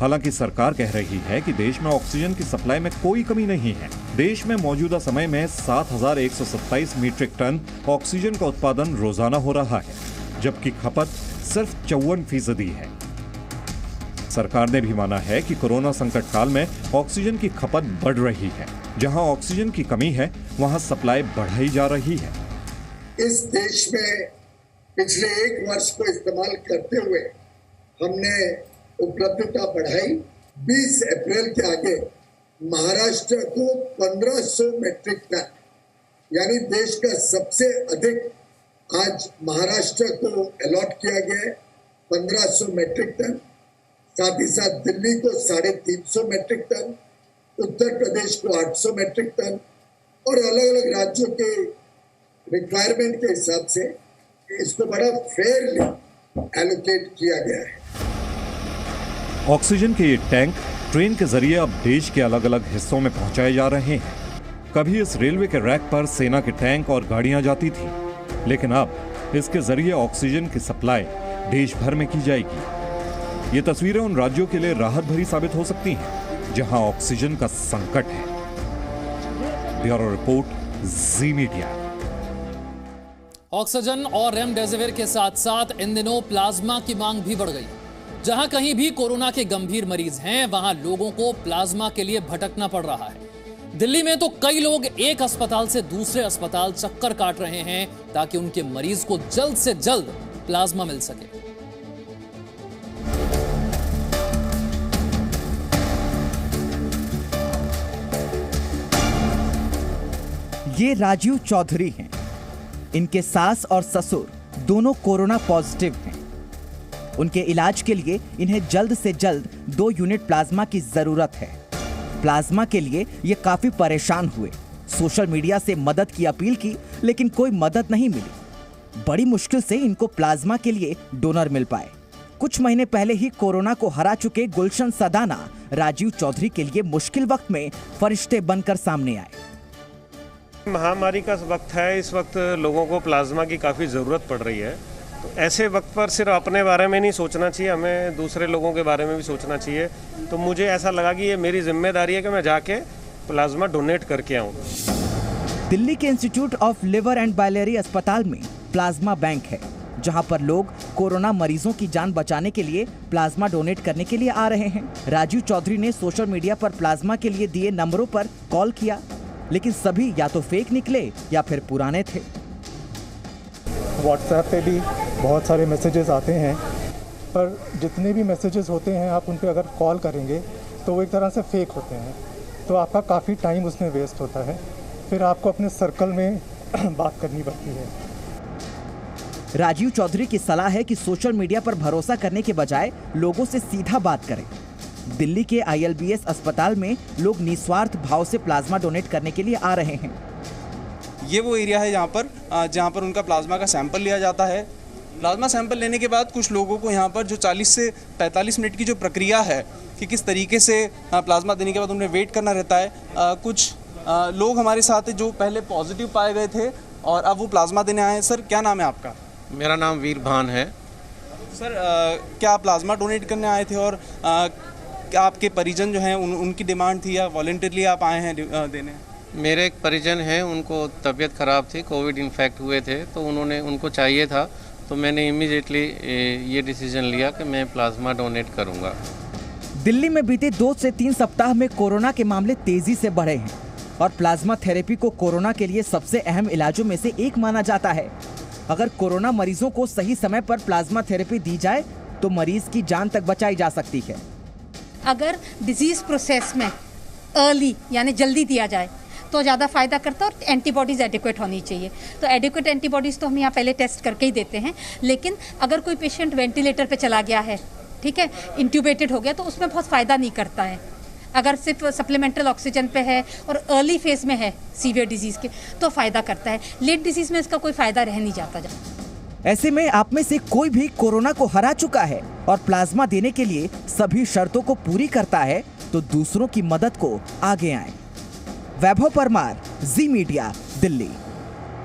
हालांकि सरकार कह रही है कि देश में ऑक्सीजन की सप्लाई में कोई कमी नहीं है। देश में मौजूदा समय में 7,127 मीट्रिक टन ऑक्सीजन का उत्पादन रोजाना हो रहा है, जबकि खपत सिर्फ 54% है। सरकार ने भी माना है कि कोरोना संकट काल में ऑक्सीजन की खपत बढ़ रही है। जहां ऑक्सीजन की कमी है वहां सप्लाई बढ़ाई जा रही है। इस देश में पिछले 1 वर्ष को इस्तेमाल करते हुए हमने उपलब्धता बढ़ाई। 20 अप्रैल के आगे महाराष्ट्र को 1500 मेट्रिक टन, यानी देश का सबसे अधिक आज महाराष्ट्र को अलॉट किया गया है 1500 मेट्रिक टन। साथ ही साथ दिल्ली को 350 मेट्रिक टन, उत्तर प्रदेश को 800 मेट्रिक टन और अलग अलग राज्यों के रिक्वायरमेंट के हिसाब से इसको बड़ा फेयरली एलोकेट किया गया है। ऑक्सीजन के ये टैंक ट्रेन के जरिए अब देश के अलग अलग हिस्सों में पहुंचाए जा रहे हैं। कभी इस रेलवे के रैक पर सेना के टैंक और गाड़ियां जाती थी, लेकिन अब इसके जरिए ऑक्सीजन की सप्लाई देश भर में की जाएगी। ये तस्वीरें उन राज्यों के लिए राहत भरी साबित हो सकती हैं जहां ऑक्सीजन का संकट है। ब्यूरो रिपोर्ट, जी मीडिया। ऑक्सीजन और रेमडेसिविर के साथ साथ इन दिनों प्लाज्मा की मांग भी बढ़ गई। जहां कहीं भी कोरोना के गंभीर मरीज हैं, वहां लोगों को प्लाज्मा के लिए भटकना पड़ रहा है। दिल्ली में तो कई लोग एक अस्पताल से दूसरे अस्पताल चक्कर काट रहे हैं ताकि उनके मरीज को जल्द से जल्द प्लाज्मा मिल सके। ये राजीव चौधरी हैं। इनके सास और ससुर दोनों कोरोना पॉजिटिव हैं। उनके इलाज के लिए इन्हें जल्द से जल्द 2 यूनिट प्लाज्मा की जरूरत है। प्लाज्मा के लिए ये काफी परेशान हुए। सोशल मीडिया से मदद की अपील की, लेकिन कोई मदद नहीं मिली। बड़ी मुश्किल से इनको प्लाज्मा के लिए डोनर मिल पाए। कुछ महीने पहले ही कोरोना को हरा चुके गुलशन सदाना राजीव चौधरी के लिए मुश्किल वक्त में फरिश्ते बनकर सामने आए। महामारी का वक्त है, इस वक्त लोगों को प्लाज्मा की काफ़ी ज़रूरत पड़ रही है। तो ऐसे वक्त पर सिर्फ अपने बारे में नहीं सोचना चाहिए, हमें दूसरे लोगों के बारे में भी सोचना चाहिए। तो मुझे ऐसा लगा कि ये मेरी जिम्मेदारी है कि मैं जाके प्लाज्मा डोनेट करके आऊँ। दिल्ली के इंस्टीट्यूट ऑफ लिवर एंड बायलियरी अस्पताल में प्लाज्मा बैंक है, जहां पर लोग कोरोना मरीजों की जान बचाने के लिए प्लाज्मा डोनेट करने के लिए आ रहे हैं। राजीव चौधरी ने सोशल मीडिया पर प्लाज्मा के लिए दिए नंबरों पर कॉल किया, लेकिन सभी या तो फेक निकले या फिर पुराने थे। व्हाट्सएप पे भी बहुत सारे मैसेजेस आते हैं, पर जितने भी मैसेजेस होते हैं आप उन पे अगर कॉल करेंगे तो वो एक तरह से फेक होते हैं, तो आपका काफ़ी टाइम उसमें वेस्ट होता है। फिर आपको अपने सर्कल में बात करनी पड़ती है। राजीव चौधरी की सलाह है कि सोशल मीडिया पर भरोसा करने के बजाय लोगों से सीधा बात करें। दिल्ली के ILBS अस्पताल में लोग निस्वार्थ भाव से प्लाज्मा डोनेट करने के लिए आ रहे हैं। ये वो एरिया है जहाँ पर उनका प्लाज्मा का सैंपल लिया जाता है। प्लाज्मा सैंपल लेने के बाद कुछ लोगों को यहाँ पर जो 40 से 45 मिनट की जो प्रक्रिया है कि किस तरीके से प्लाज्मा देने के बाद उन्हें वेट करना रहता है। कुछ लोग हमारे साथ जो पहले पॉजिटिव पाए गए थे और अब वो प्लाज्मा देने आए हैं। सर, क्या नाम है आपका? मेरा नाम वीर भान है। सर, क्या आप प्लाज्मा डोनेट करने आए थे और क्या आपके परिजन जो हैं उनकी डिमांड थी या वॉलंटियरली आप आए हैं देने? मेरे एक परिजन हैं, उनको तबीयत ख़राब थी, कोविड इन्फेक्ट हुए थे, तो उनको चाहिए था, तो मैंने इमीडिएटली ये डिसीजन लिया कि मैं प्लाज्मा डोनेट करूंगा। दिल्ली में बीते 2 से 3 सप्ताह में कोरोना के मामले तेजी से बढ़े हैं और प्लाज्मा थेरेपी को कोरोना के लिए सबसे अहम इलाजों में से एक माना जाता है। अगर कोरोना मरीजों को सही समय पर प्लाज्मा थेरेपी दी जाए तो मरीज की जान तक बचाई जा सकती है। अगर डिजीज प्रोसेस में अर्ली यानी जल्दी दिया जाए तो ज़्यादा फायदा करता है और एंटीबॉडीज़ एडिक्वेट होनी चाहिए। तो एडिक्वेट एंटीबॉडीज़ तो हम यहाँ पहले टेस्ट करके ही देते हैं, लेकिन अगर कोई पेशेंट वेंटिलेटर पे चला गया है, ठीक है, इंट्यूबेटेड हो गया, तो उसमें बहुत फ़ायदा नहीं करता है। अगर सिर्फ सप्लीमेंटल ऑक्सीजन पे है और अर्ली फेज में है सीवियर डिजीज़ के तो फ़ायदा करता है। लेट डिजीज़ में इसका कोई फ़ायदा रह नहीं जाता। ऐसे में आप में से कोई भी कोरोना को हरा चुका है और प्लाज्मा देने के लिए सभी शर्तों को पूरी करता है तो दूसरों की मदद को आगे आए। Vaibhav Parmar, Zee Media, Delhi.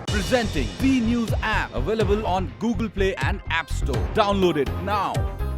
Presenting B News app available on Google Play and App Store. Download it now.